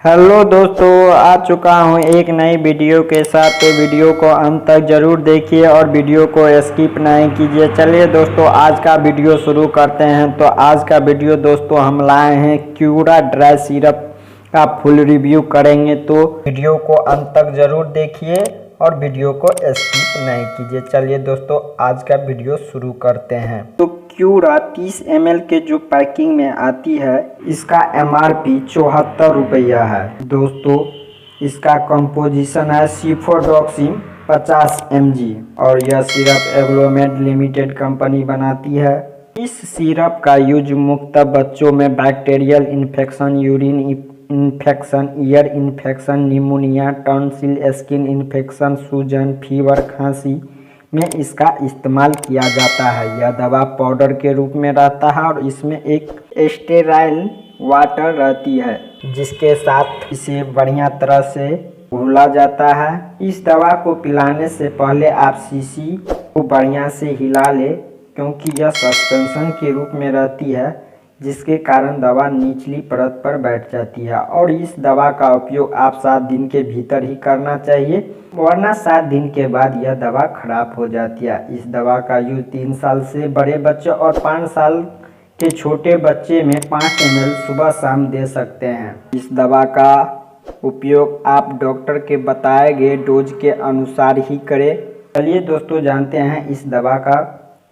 Hello दोस्तों, आ चुका हूँ एक नई वीडियो के साथ। तो वीडियो को अंत तक जरूर देखिए और वीडियो को स्किप नहीं कीजिए। चलिए दोस्तों, आज का वीडियो शुरू करते हैं। तो आज का वीडियो दोस्तों हम लाए हैं क्यूरा ड्राई सिरप का फुल रिव्यू करेंगे। तो वीडियो को अंत तक जरूर देखिए और वीडियो को स्किप नहीं कीजिए। चलिए दोस्तों, आज का वीडियो शुरू करते हैं। तो क्यूरा 30 ml के जो पैकिंग में आती है, इसका MRP 74 रुपया है। दोस्तों, इसका कंपोजिशन है सेफोडॉक्सिम 50 mg और यह सिरप एग्लोमेड लिमिटेड कंपनी बनाती है। इस सिरप का यूज मुख्यतः बच्चों में bacterial infection, urine infection, ear infection, pneumonia, tonsil, skin infection, सूजन, फीवर, खांसी में इसका इस्तेमाल किया जाता है। यह दवा पाउडर के रूप में रहता है और इसमें एक स्टेराइल वाटर रहती है, जिसके साथ इसे बढ़िया तरह से घोला जाता है। इस दवा को पिलाने से पहले आप शीशी को बढ़िया से हिला ले, क्योंकि यह सस्पेंशन के रूप में रहती है, जिसके कारण दवा निचली परत पर बैठ जाती है। और इस दवा का उपयोग आप 7 दिन के भीतर ही करना चाहिए, वरना 7 दिन के बाद यह दवा खराब हो जाती है। इस दवा का यूज 3 साल से बड़े बच्चे और 5 साल के छोटे बच्चे में 5 ml सुबह शाम दे सकते हैं। इस दवा का उपयोग आप डॉक्टर के बताए गए डोज के अनुसार ही करें। चलिए दोस्तों, जानते हैं इस दवा का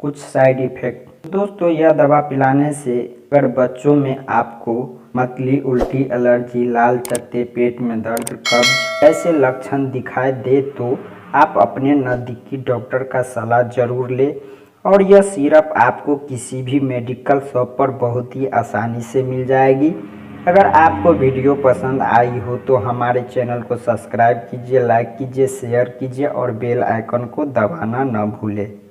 कुछ साइड इफेक्ट। दोस्तों, यह दवा पिलाने से अगर बच्चों में आपको मतली, उल्टी, एलर्जी, लाल चत्ते, पेट में दर्द, कब्ज ऐसे लक्षण दिखाई दे तो आप अपने नज़दीकी डॉक्टर का सलाह जरूर लें। और यह सिरप आपको किसी भी मेडिकल शॉप पर बहुत ही आसानी से मिल जाएगी। अगर आपको वीडियो पसंद आई हो तो हमारे चैनल को सब्सक्राइब कीजिए, लाइक कीजिए, शेयर कीजिए और बेल आइकन को दबाना न भूलें।